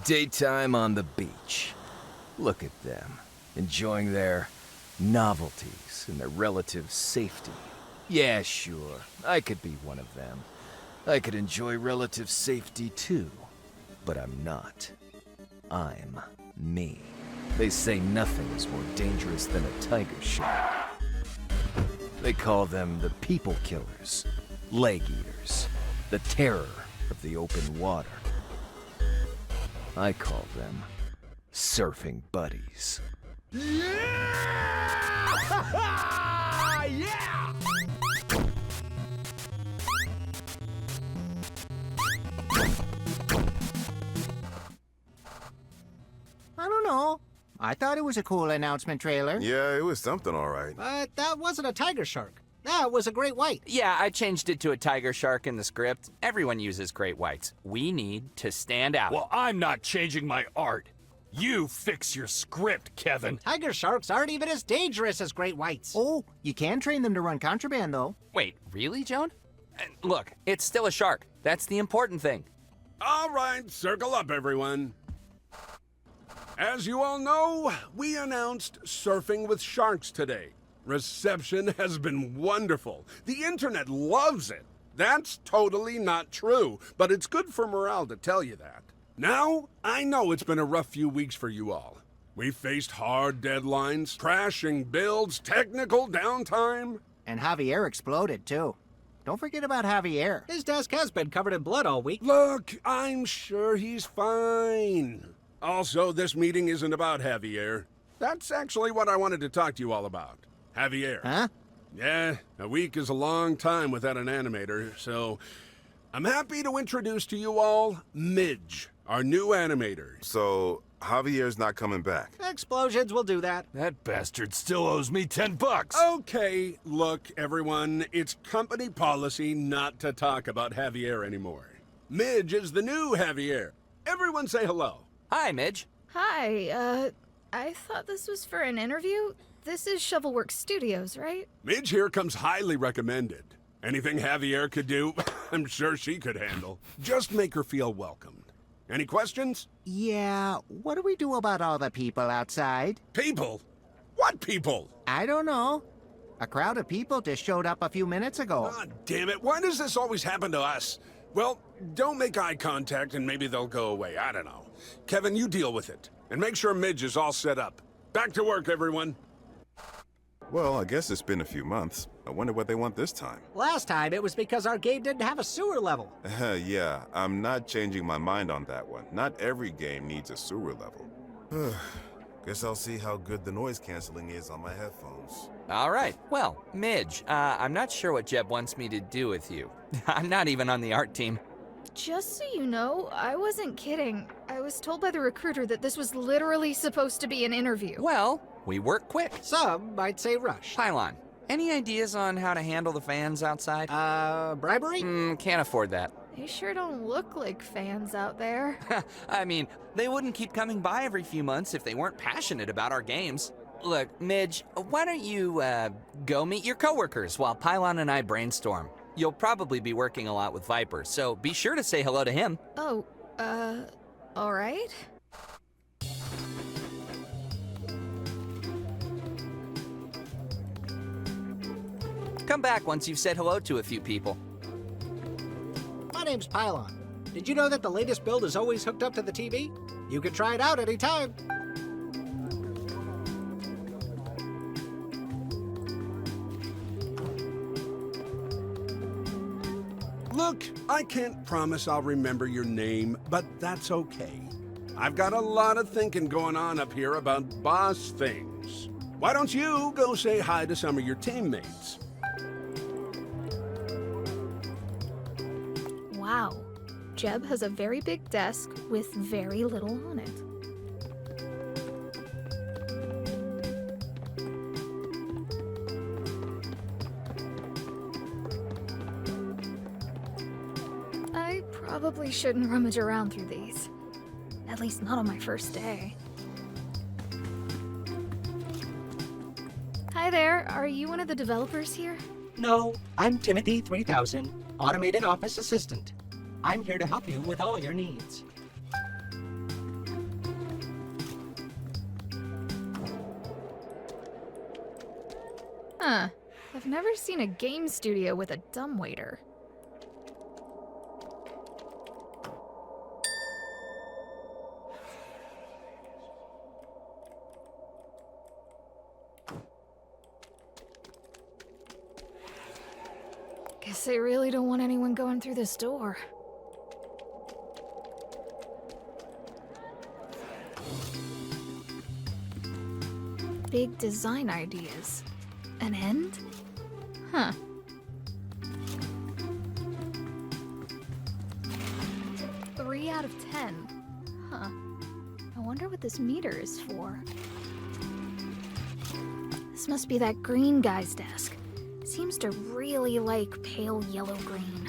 Daytime on the beach. Look at them, enjoying their novelties and their relative safety. Yeah, sure, I could be one of them. I could enjoy relative safety too, but I'm not. I'm me. They say nothing is more dangerous than a tiger shark. They call them the people killers, leg eaters, the terror of the open water. I call them surfing buddies. Yeah! Yeah! I don't know. I thought it was a cool announcement trailer. Yeah, it was something all right. But that wasn't a tiger shark. That was a great white. Yeah, I changed it to a tiger shark in the script. Everyone uses great whites. We need to stand out. Well, I'm not changing my art. You fix your script, Kevin. Tiger sharks aren't even as dangerous as great whites. Oh, you can train them to run contraband, though. Wait, really, Joan? Look, it's still a shark. That's the important thing. All right, circle up, everyone. As you all know, we announced Surfing with Sharks today. Reception has been wonderful. The internet loves it. That's totally not true, but it's good for morale to tell you that. Now, I know it's been a rough few weeks for you all. We faced hard deadlines, crashing builds, technical downtime. And Javier exploded, too. Don't forget about Javier. His desk has been covered in blood all week. Look, I'm sure he's fine. Also, this meeting isn't about Javier. That's actually what I wanted to talk to you all about. Javier. Huh? Yeah, a week is a long time without an animator, so I'm happy to introduce to you all Midge, our new animator. So, Javier's not coming back. Explosions will do that. That bastard still owes me $10. Okay, look, everyone, it's company policy not to talk about Javier anymore. Midge is the new Javier. Everyone say hello. Hi, Midge. Hi, I thought this was for an interview. This is Shovelworks Studios, right? Midge here comes highly recommended. Anything Javier could do, I'm sure she could handle. Just make her feel welcomed. Any questions? Yeah, what do we do about all the people outside? People? What people? I don't know. A crowd of people just showed up a few minutes ago. God damn it, why does this always happen to us? Well, don't make eye contact and maybe they'll go away, I don't know. Kevin, you deal with it. And make sure Midge is all set up. Back to work, everyone. Well, I guess it's been a few months. I wonder what they want this time. Last time it was because our game didn't have a sewer level. Yeah, I'm not changing my mind on that one. Not every game needs a sewer level. Guess I'll see how good the noise canceling is on my headphones. All right. Well, Midge, I'm not sure what Jeb wants me to do with you. I'm not even on the art team. Just so you know, I wasn't kidding. I was told by the recruiter that this was literally supposed to be an interview. Well, we work quick. Some might say rush. Pylon, any ideas on how to handle the fans outside? Bribery? Can't afford that. They sure don't look like fans out there. I mean, they wouldn't keep coming by every few months if they weren't passionate about our games. Look, Midge, why don't you, go meet your coworkers while Pylon and I brainstorm? You'll probably be working a lot with Viper, so be sure to say hello to him. Oh, all right. Come back once you've said hello to a few people. My name's Pylon. Did you know that the latest build is always hooked up to the TV? You can try it out anytime. Look, I can't promise I'll remember your name, but that's okay. I've got a lot of thinking going on up here about boss things. Why don't you go say hi to some of your teammates? Wow. Jeb has a very big desk with very little on it. I probably shouldn't rummage around through these. At least not on my first day. Hi there, are you one of the developers here? No, I'm Timothy 3000, Automated Office Assistant. I'm here to help you with all your needs. Huh. I've never seen a game studio with a dumbwaiter. Guess they really don't want anyone going through this door. Big design ideas. An end? Huh. Three out of 10. Huh. I wonder what this meter is for. This must be that green guy's desk. Seems to really like pale yellow green.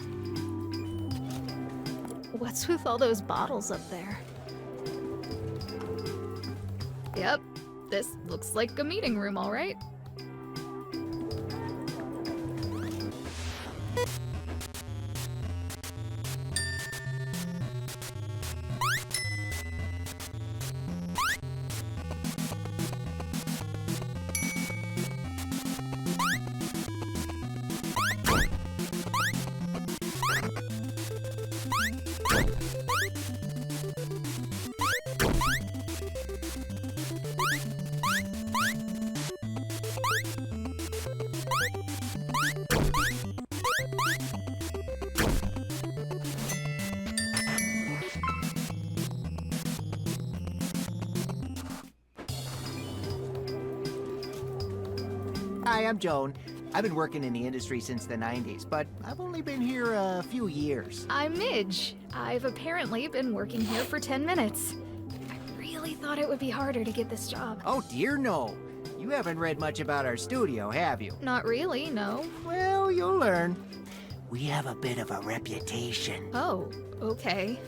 What's with all those bottles up there? Yep, this looks like a meeting room, all right. Hi, I'm Joan. I've been working in the industry since the 90s, but I've only been here a few years. I'm Midge. I've apparently been working here for 10 minutes. I really thought it would be harder to get this job. Oh dear, no. You haven't read much about our studio, have you? Not really, no. Well, you'll learn. We have a bit of a reputation. Oh, okay.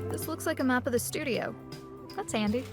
This looks like a map of the studio. That's handy.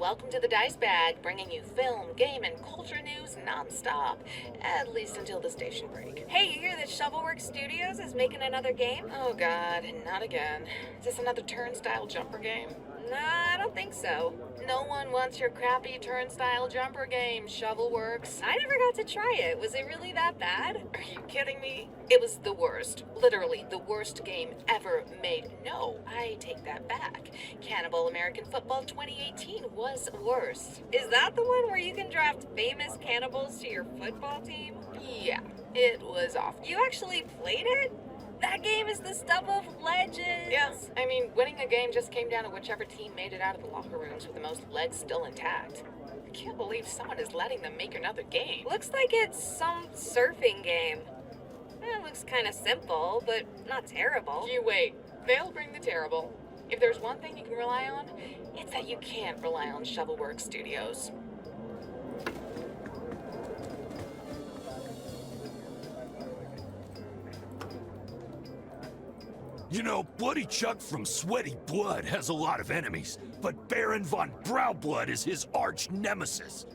Welcome to the Dice Bag, bringing you film, game, and culture news non-stop, at least until the station break. Hey, you hear that Shovelworks Studios is making another game? Oh god, not again. Is this another turnstile jumper game? Nah, I don't think so. No one wants your crappy turnstile jumper game, Shovelworks. I never got to try it. Was it really that bad? Are you kidding me? It was the worst. Literally the worst game ever made. No, I take that back. Cannibal American Football 2018 was worse. Is that the one where you can draft famous cannibals to your football team? Yeah, it was awful. You actually played it? That game is the stuff of legends. Yeah, I mean, winning a game just came down to whichever team made it out of the locker rooms with the most legs still intact. I can't believe someone is letting them make another game. Looks like it's some surfing game. It looks kind of simple, but not terrible. You wait. They'll bring the terrible. If there's one thing you can rely on, it's that you can't rely on Shovelworks Studios. You know, Bloody Chuck from Sweaty Blood has a lot of enemies, but Baron von Browblood is his arch nemesis.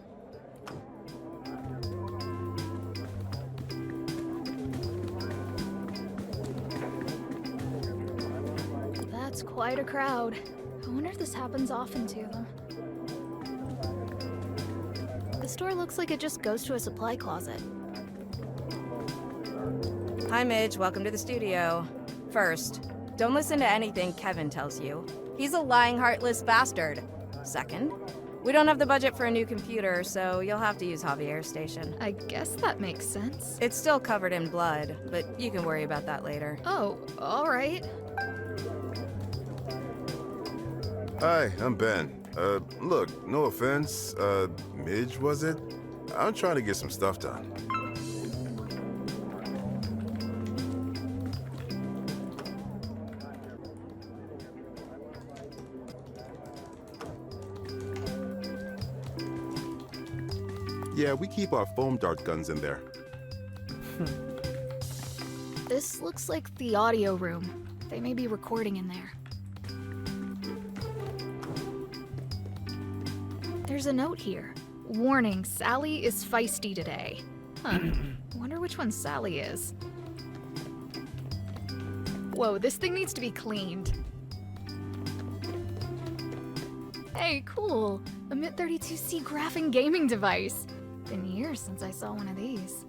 That's quite a crowd. I wonder if this happens often to them. The store looks like it just goes to a supply closet. Hi, Midge. Welcome to the studio. First, don't listen to anything Kevin tells you. He's a lying, heartless bastard. Second, we don't have the budget for a new computer, so you'll have to use Javier's station. I guess that makes sense. It's still covered in blood, but you can worry about that later. Oh, all right. Hi, I'm Ben. Look, no offense, Midge, was it? I'm trying to get some stuff done. Yeah, we keep our foam dart guns in there. This looks like the audio room. They may be recording in there. There's a note here. Warning, Sally is feisty today. Huh. Wonder which one Sally is. Whoa, this thing needs to be cleaned. Hey, cool. A MIT-32C graphing gaming device. Been years since I saw one of these.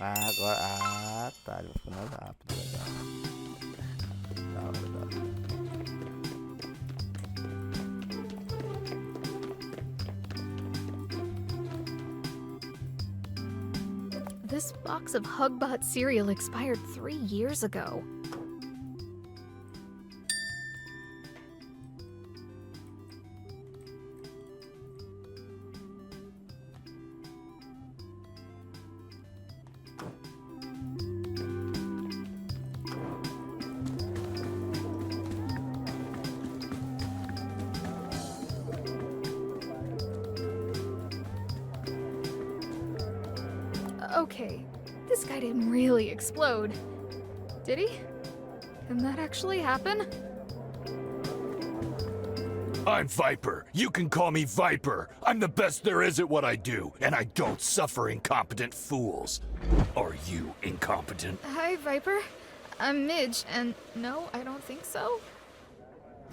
Agora. Tá, ele vai ficar mais rápido, legal. Da hora, da hora. This box of Hugbot cereal expired 3 years ago. Okay, this guy didn't really explode. Did he? Can that actually happen? I'm Viper. You can call me Viper. I'm the best there is at what I do, and I don't suffer incompetent fools. Are you incompetent? Hi, Viper. I'm Midge, and no, I don't think so.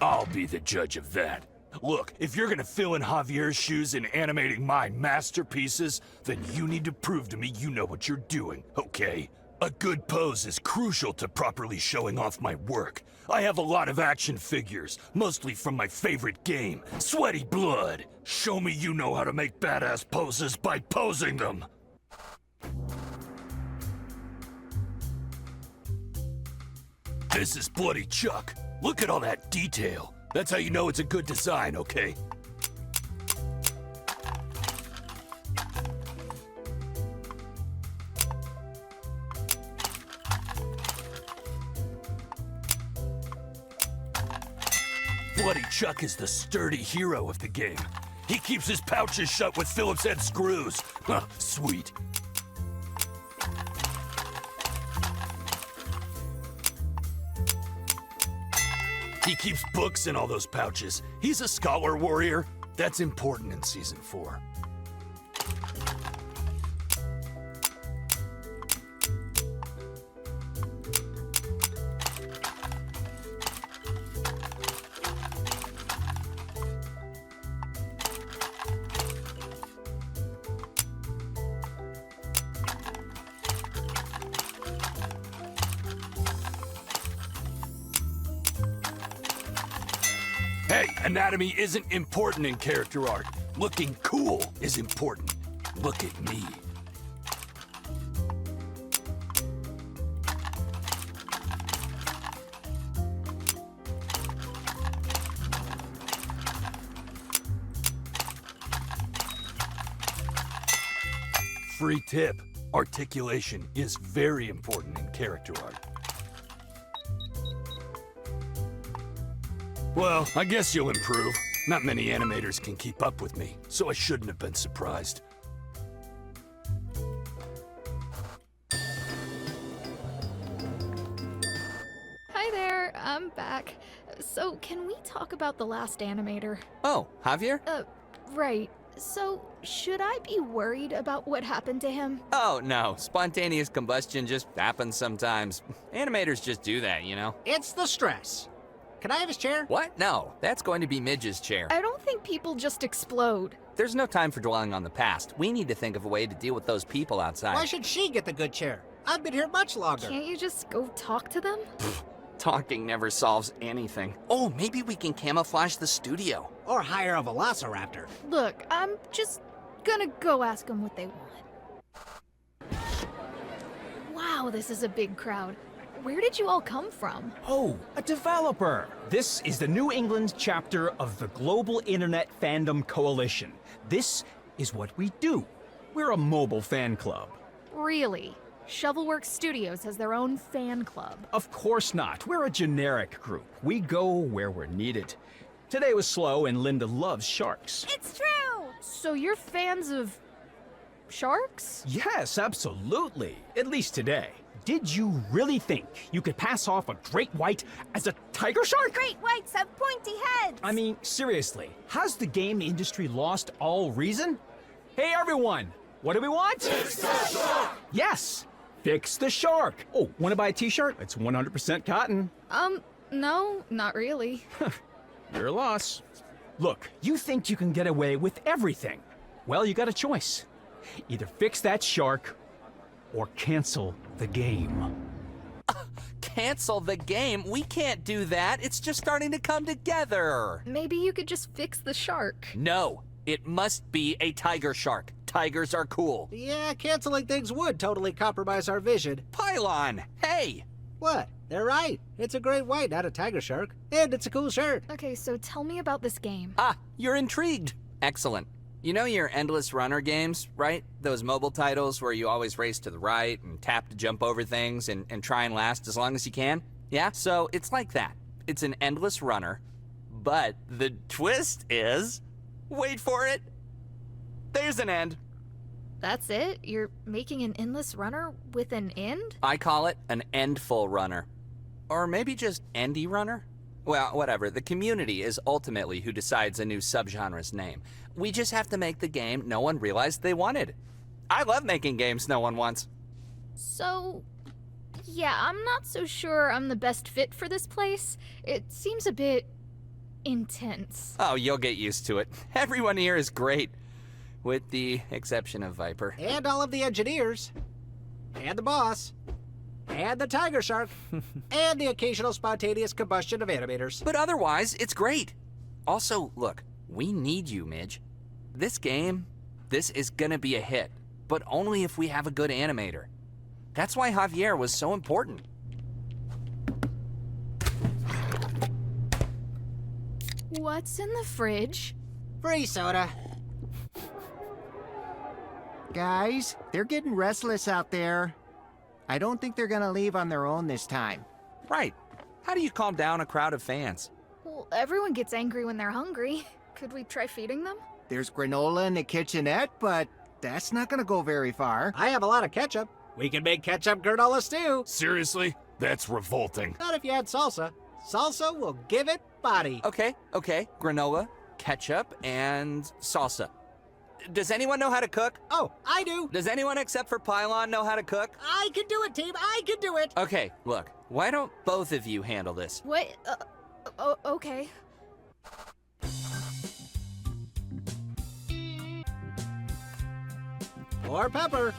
I'll be the judge of that. Look, if you're gonna fill in Javier's shoes in animating my masterpieces, then you need to prove to me you know what you're doing, okay? A good pose is crucial to properly showing off my work. I have a lot of action figures, mostly from my favorite game, Sweaty Blood. Show me you know how to make badass poses by posing them. This is Bloody Chuck. Look at all that detail. That's how you know it's a good design, okay? Bloody Chuck is the sturdy hero of the game. He keeps his pouches shut with Phillips head screws. Huh, sweet. He keeps books in all those pouches. He's a scholar warrior. That's important in Season 4. Hey, anatomy isn't important in character art. Looking cool is important. Look at me. Free tip. Articulation is very important in character art. Well, I guess you'll improve. Not many animators can keep up with me, so I shouldn't have been surprised. Hi there, I'm back. So, can we talk about the last animator? Oh, Javier? Right. So, should I be worried about what happened to him? Oh, no. Spontaneous combustion just happens sometimes. Animators just do that, you know? It's the stress. Can I have his chair? What? No, that's going to be Midge's chair. I don't think people just explode. There's no time for dwelling on the past. We need to think of a way to deal with those people outside. Why should she get the good chair? I've been here much longer. Can't you just go talk to them? Talking never solves anything. Oh, maybe we can camouflage the studio. Or hire a velociraptor. Look, I'm just gonna go ask them what they want. Wow, this is a big crowd. Where did you all come from? Oh, a developer. This is the New England chapter of the Global Internet Fandom Coalition. This is what we do. We're a mobile fan club. Really? Shovelworks Studios has their own fan club. Of course not. We're a generic group. We go where we're needed. Today was slow, and Linda loves sharks. It's true! So you're fans of sharks? Yes, absolutely. At least today. Did you really think you could pass off a great white as a tiger shark? Great whites have pointy heads! I mean, seriously, has the game industry lost all reason? Hey everyone, what do we want? Fix the shark! Yes, fix the shark. Oh, want to buy a t-shirt? It's 100% cotton. No, not really. Your loss. Look, you think you can get away with everything. Well, you got a choice. Either fix that shark or cancel the game. Cancel the game? We can't do that. It's just starting to come together. Maybe you could just fix the shark. No, it must be a tiger shark. Tigers are cool. Yeah, canceling things would totally compromise our vision. Pylon, hey! What? They're right. It's a great white, not a tiger shark. And it's a cool shirt. Okay, so tell me about this game. Ah, you're intrigued. Excellent. You know your endless runner games, right? Those mobile titles where you always race to the right and tap to jump over things and try and last as long as you can? Yeah, so it's like that. It's an endless runner, but the twist is, wait for it, there's an end. That's it? You're making an endless runner with an end? I call it an endful runner. Or maybe just endy runner? Well, whatever. The community is ultimately who decides a new subgenre's name. We just have to make the game no one realized they wanted. I love making games no one wants. So, yeah, I'm not so sure I'm the best fit for this place. It seems a bit intense. Oh, you'll get used to it. Everyone here is great. With the exception of Viper. And all of the engineers. And the boss. And the tiger shark. And the occasional spontaneous combustion of animators. But otherwise, it's great. Also, look, we need you, Midge. This game, this is gonna be a hit, but only if we have a good animator. That's why Javier was so important. What's in the fridge? Free soda. Guys, they're getting restless out there. I don't think they're gonna leave on their own this time. Right. How do you calm down a crowd of fans? Well, everyone gets angry when they're hungry. Could we try feeding them? There's granola in the kitchenette, but that's not gonna go very far. I have a lot of ketchup. We can make ketchup granola stew. Seriously? That's revolting. Not if you add salsa. Salsa will give it body. Okay. Granola, ketchup, and salsa. Does anyone know how to cook? Oh, I do. Does anyone except for Pylon know how to cook? I can do it, team. I can do it. Okay, look. Why don't both of you handle this? What? Okay. More pepper.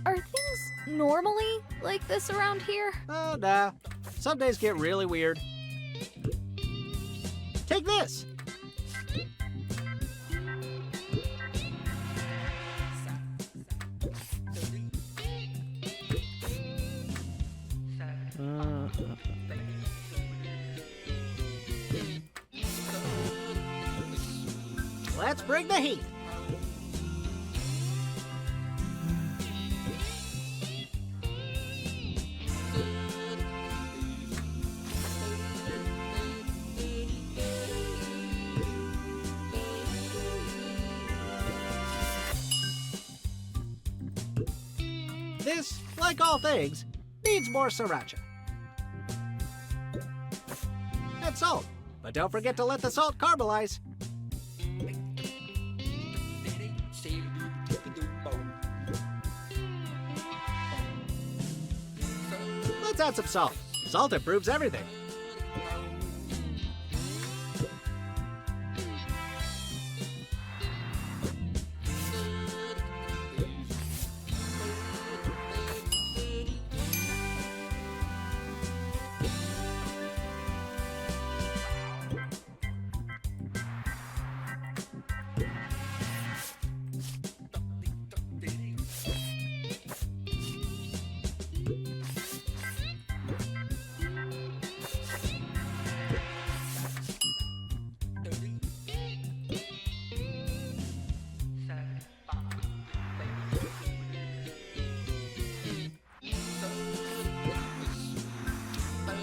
Are things normally like this around here? Oh, nah. Some days get really weird. Take this. Let's bring the heat. This, like all things, needs more sriracha. And salt. But don't forget to let the salt caramelize. Let's add some salt. Salt improves everything.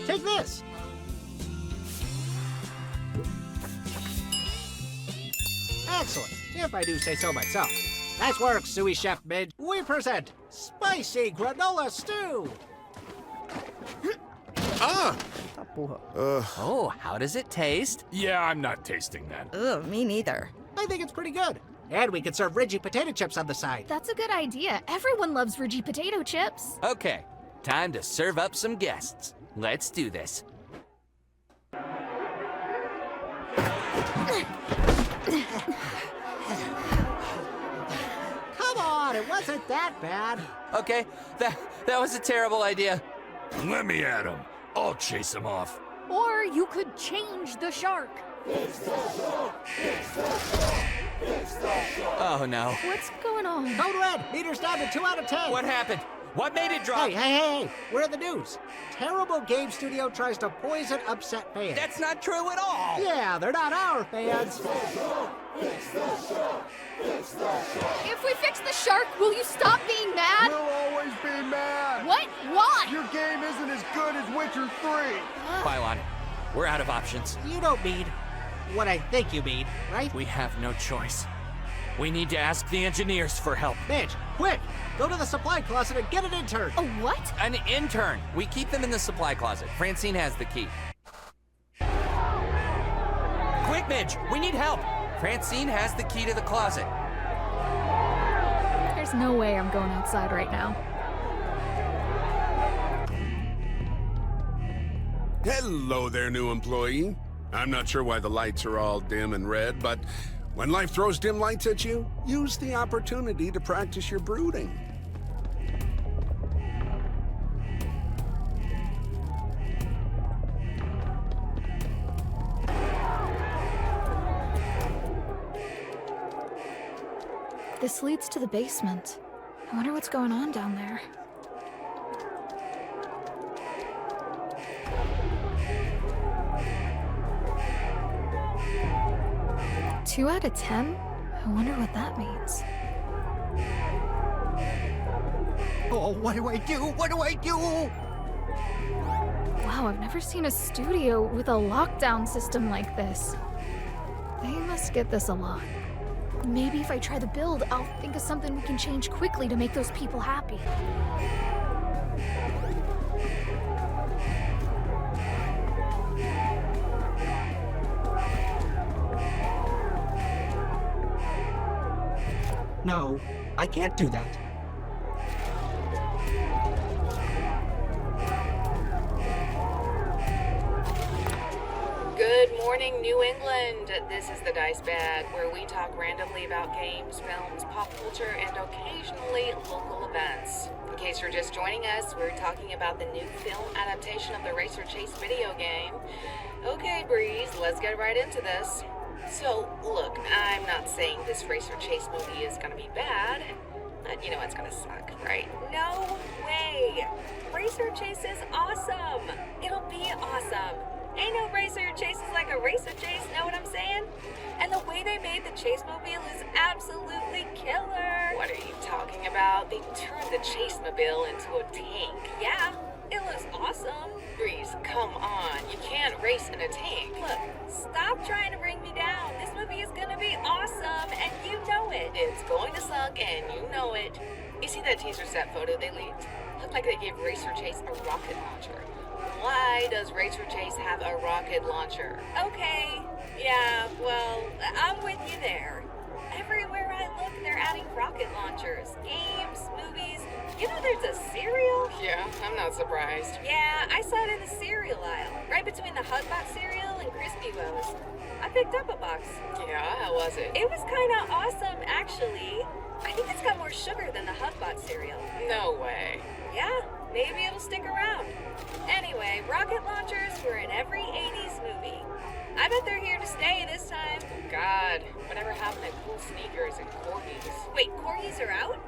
Take this. Excellent, if I do say so myself. Nice work, sous chef Midge. We present spicy granola stew. Tá porra. Oh, how does it taste? Yeah, I'm not tasting that. Ugh, me neither. I think it's pretty good. And we can serve Ridgy potato chips on the side. That's a good idea. Everyone loves Ridgy potato chips. Okay, time to serve up some guests. Let's do this. Come on, it wasn't that bad. Okay, that was a terrible idea. Let me at him. I'll chase him off. Or you could change the shark. Oh no. What's going on? Code red, meters down to 2 out of 10. What happened? What made it drop? Hey, we're in the news. Terrible game studio tries to poison upset fans. That's not true at all. Yeah, they're not our fans. If we fix the shark, will you stop being mad? We'll always be mad. What? Why? Your game isn't as good as Witcher 3. Pylon, we're out of options. You don't mean what I think you mean, right? We have no choice. We need to ask the engineers for help. Midge, quick! Go to the supply closet and get an intern. A what? An intern. We keep them in the supply closet. Francine has the key. Quick, Midge! We need help! Francine has the key to the closet. There's no way I'm going outside right now. Hello there, new employee. I'm not sure why the lights are all dim and red, but when life throws dim lights at you, use the opportunity to practice your brooding. This leads to the basement. I wonder what's going on down there. Two out of 10? I wonder what that means. Oh, what do I do? What do I do? Wow, I've never seen a studio with a lockdown system like this. They must get this a lot. Maybe if I try the build, I'll think of something we can change quickly to make those people happy. No, I can't do that. Good morning, New England. This is the Dice Bag, where we talk randomly about games, films, pop culture, and occasionally local events. In case you're just joining us, we're talking about the new film adaptation of the Racer Chase video game. Okay, Breeze, let's get right into this. So, look, I'm not saying this Racer Chase movie is gonna be bad. You know it's gonna suck, right? No way! Racer Chase is awesome! It'll be awesome! Ain't no racer chases like a racer chase, know what I'm saying? And the way they made the Chase mobile is absolutely killer! What are you talking about? They turned the Chase mobile into a tank. Yeah, it looks awesome. Breeze, come on. You can't race in a tank. Look, stop trying to bring me down. This movie is gonna be awesome, and you know it. It's going to suck, and you know it. You see that teaser set photo they leaked? Looked like they gave Racer Chase a rocket launcher. Why does Racer Chase have a rocket launcher? Okay, yeah, well, I'm with you there. Everywhere I look, they're adding rocket launchers. Games, movies. You know there's a cereal? Yeah, I'm not surprised. Yeah, I saw it in the cereal aisle, right between the Hugbox cereal and Crispy Woes. I picked up a box. Yeah, how was it? It was kind of awesome, actually. I think it's got more sugar than the Hugbox cereal. No way. Yeah, maybe it'll stick around. Anyway, rocket launchers were in every 80s movie. I bet they're here to stay this time. God, whatever happened to cool sneakers and corgis? Wait, corgis are out?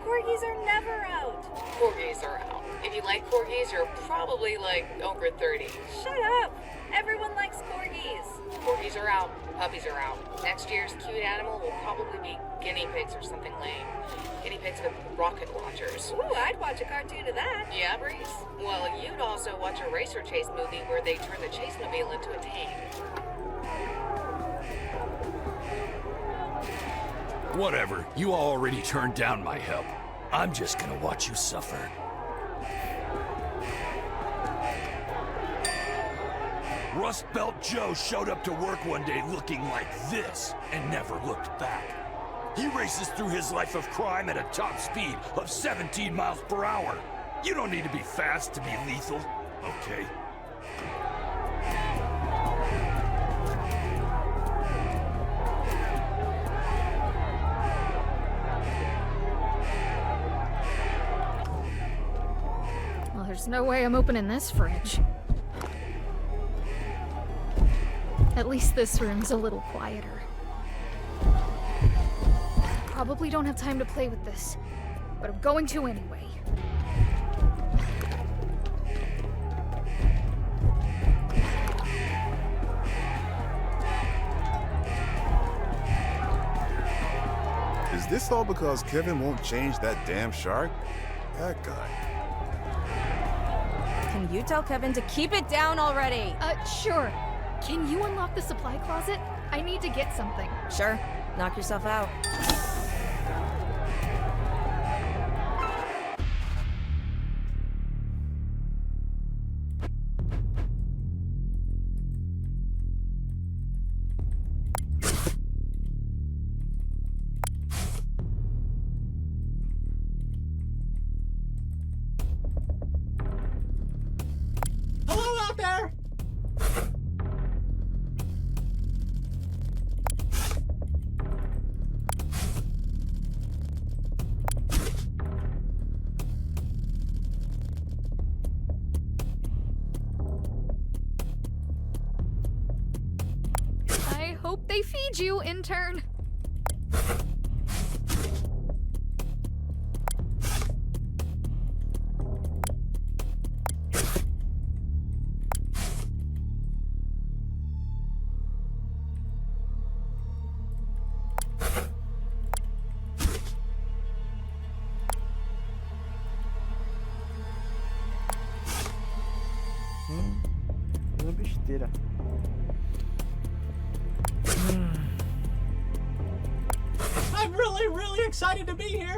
Corgis are never out. Corgis are out. If you like corgis, you're probably like over 30. Shut up. Everyone likes corgis. Corgis are out. Puppies are out. Next year's cute animal will probably be guinea pigs or something lame. Guinea pigs with rocket launchers. Ooh, I'd watch a cartoon of that. Yeah, Breeze? Well, you'd also also watch a racer chase movie where they turn the chase mobile into a tank. Whatever. You already turned down my help. I'm just gonna watch you suffer. Rust Belt Joe showed up to work one day looking like this and never looked back. He races through his life of crime at a top speed of 17 miles per hour. You don't need to be fast to be lethal, okay? Well, there's no way I'm opening this fridge. At least this room's a little quieter. Probably don't have time to play with this, but I'm going to anyway. Is this all because Kevin won't change that damn shark? That guy. Can you tell Kevin to keep it down already? Sure. Can you unlock the supply closet? I need to get something. Sure. Knock yourself out. Hello out there! I hope they feed you, intern. Uma besteira. I'm really excited to be here.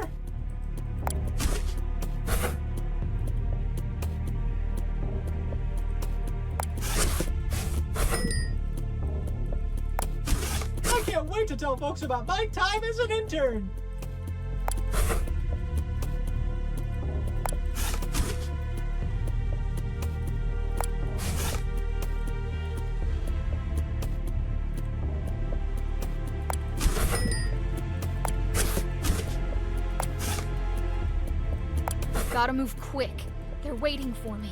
I can't wait to tell folks about my time as an intern. Gotta move quick. They're waiting for me.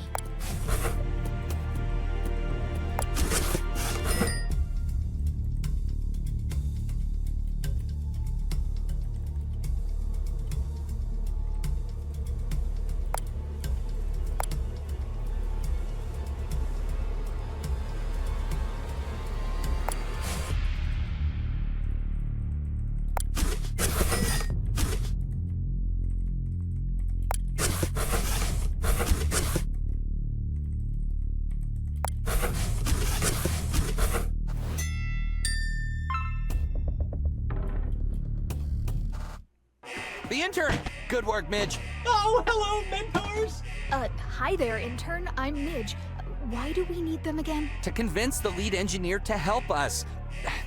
The intern! Good work, Midge. Oh, hello, mentors! Hi there, intern. I'm Midge. Why do we need them again? To convince the lead engineer to help us.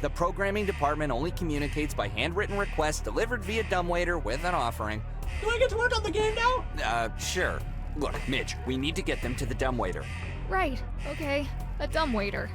The programming department only communicates by handwritten requests delivered via dumbwaiter with an offering. Do I get to work on the game now? Sure. Look, Midge, we need to get them to the dumbwaiter. Right, okay. A dumbwaiter.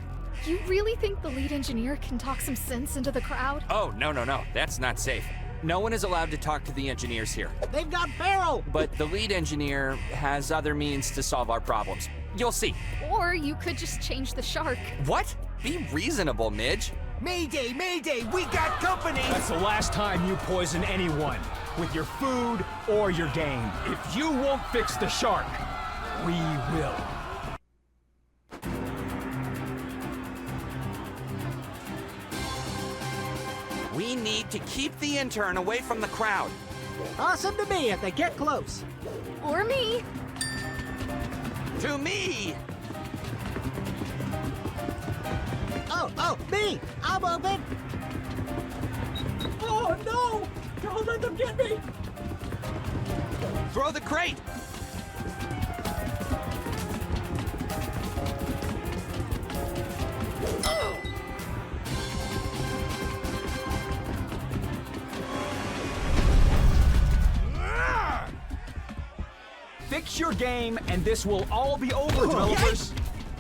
You really think the lead engineer can talk some sense into the crowd? Oh, no. That's not safe. No one is allowed to talk to the engineers here. They've got Barrel! But the lead engineer has other means to solve our problems. You'll see. Or you could just change the shark. What? Be reasonable, Midge. Mayday, mayday, we got company! That's the last time you poison anyone with your food or your game. If you won't fix the shark, we will. We need to keep the intern away from the crowd. Awesome to me if they get close. Or me. To me! Oh, me! I'm open! Oh, no! Don't let them get me! Throw the crate! Fix your game, and this will all be over, developers.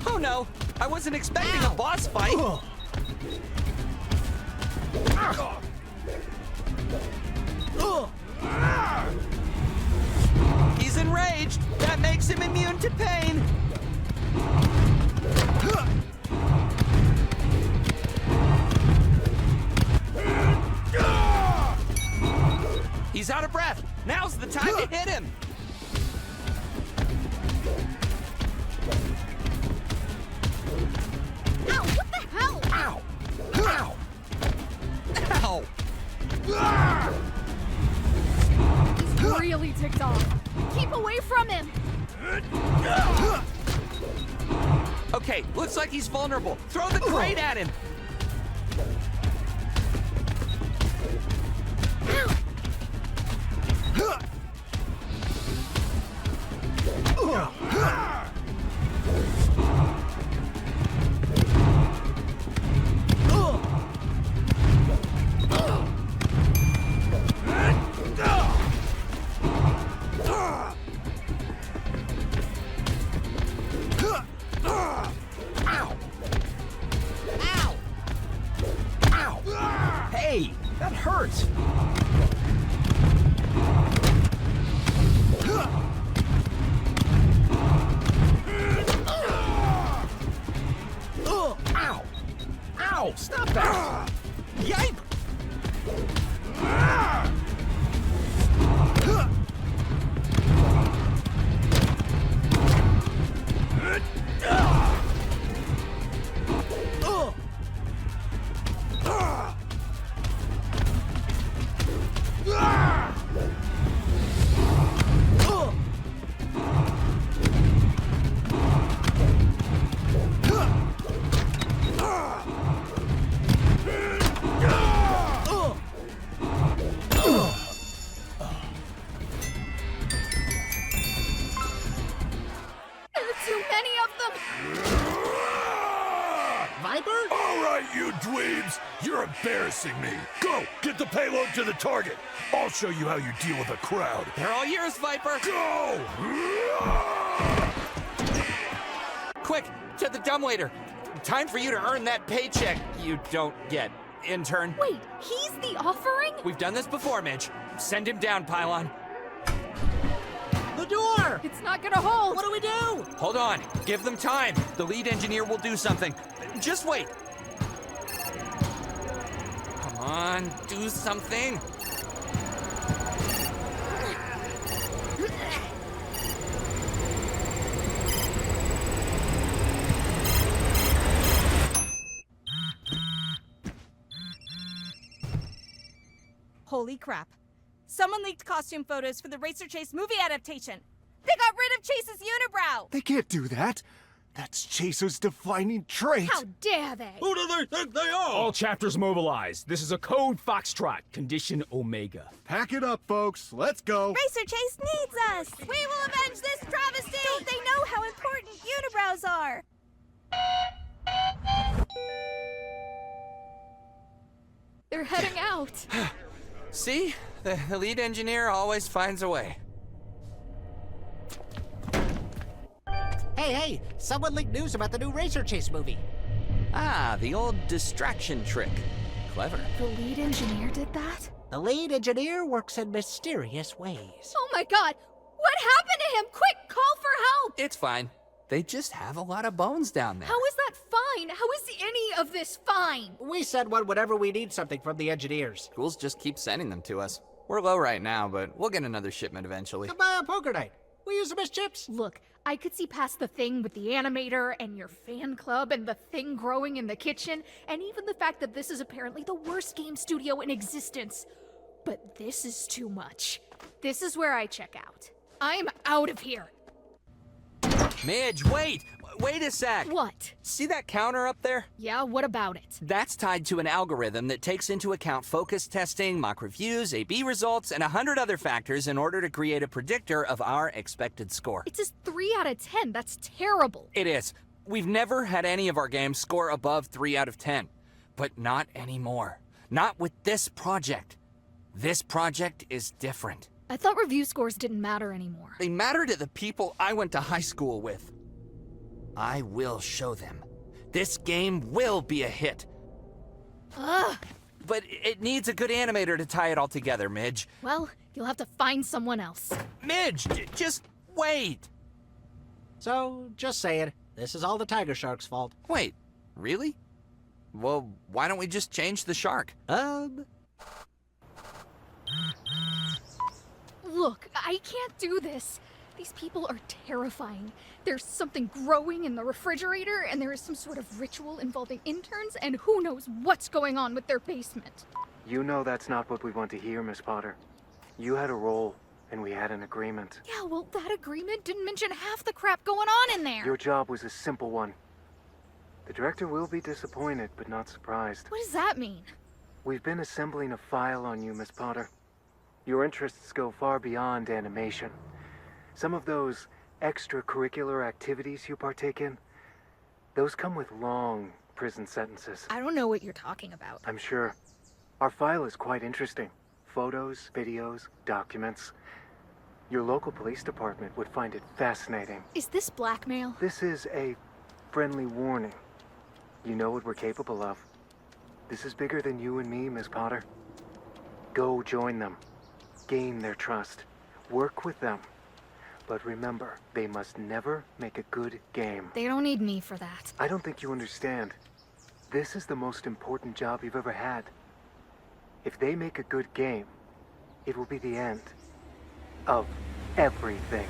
Oh no, I wasn't expecting a boss fight. He's enraged. That makes him immune to pain. He's out of breath. Now's the time to hit him. Ow, what the hell? Ow! Ow! Ow! He's really ticked off. Keep away from him. Okay, looks like he's vulnerable. Throw the crate at him. Hey, that hurts. Ow! Ow! Stop that! Yipe! Too many of them. Viper? All right, you dweebs. You're embarrassing me. Go, get the payload to the target. I'll show you how you deal with a crowd. They're all yours, Viper. Go! Quick, to the dumbwaiter. Time for you to earn that paycheck you don't get, intern. Wait, he's the offering? We've done this before, Midge. Send him down, Pylon. The door! It's not gonna hold. What do we do? Hold on. Give them time. The lead engineer will do something. Just wait. Come on, do something. Holy crap. Someone leaked costume photos for the Racer Chase movie adaptation. They got rid of Chase's unibrow. They can't do that. That's Chaser's defining trait. How dare they? Who do they think they are? All chapters mobilized. This is a code Foxtrot, condition Omega. Pack it up, folks. Let's go. Racer Chase needs us. We will avenge this travesty. Don't they know how important unibrows are? They're heading out. See? The lead engineer always finds a way. Hey, someone leaked news about the new Racer Chase movie. Ah, the old distraction trick. Clever. The lead engineer did that? The lead engineer works in mysterious ways. Oh my god! What happened to him? Quick, call for help! It's fine. They just have a lot of bones down there. How is that fine? How is any of this fine? We send one whenever we need something from the engineers. Schools just keep sending them to us. We're low right now, but we'll get another shipment eventually. Come by on poker night. We use them as chips. Look, I could see past the thing with the animator and your fan club and the thing growing in the kitchen, and even the fact that this is apparently the worst game studio in existence. But this is too much. This is where I check out. I'm out of here. Midge, wait! Wait a sec! What? See that counter up there? Yeah, what about it? That's tied to an algorithm that takes into account focus testing, mock reviews, A/B results, and 100 other factors in order to create a predictor of our expected score. It says 3 out of 10. That's terrible. It is. We've never had any of our games score above 3 out of 10. But not anymore. Not with this project. This project is different. I thought review scores didn't matter anymore. They matter to the people I went to high school with. I will show them. This game will be a hit. Ugh. But it needs a good animator to tie it all together, Midge. Well, you'll have to find someone else. Midge, just wait. So, just saying, this is all the tiger shark's fault. Wait, really? Well, why don't we just change the shark? Look, I can't do this. These people are terrifying. There's something growing in the refrigerator, and there is some sort of ritual involving interns, and who knows what's going on with their basement. You know that's not what we want to hear, Miss Potter. You had a role, and we had an agreement. Yeah, well, that agreement didn't mention half the crap going on in there. Your job was a simple one. The director will be disappointed, but not surprised. What does that mean? We've been assembling a file on you, Miss Potter. Your interests go far beyond animation. Some of those extracurricular activities you partake in, those come with long prison sentences. I don't know what you're talking about. I'm sure. Our file is quite interesting. Photos, videos, documents. Your local police department would find it fascinating. Is this blackmail? This is a friendly warning. You know what we're capable of. This is bigger than you and me, Miss Potter. Go join them. Gain their trust. Work with them. But remember, they must never make a good game. They don't need me for that. I don't think you understand. This is the most important job you've ever had. If they make a good game, it will be the end of everything.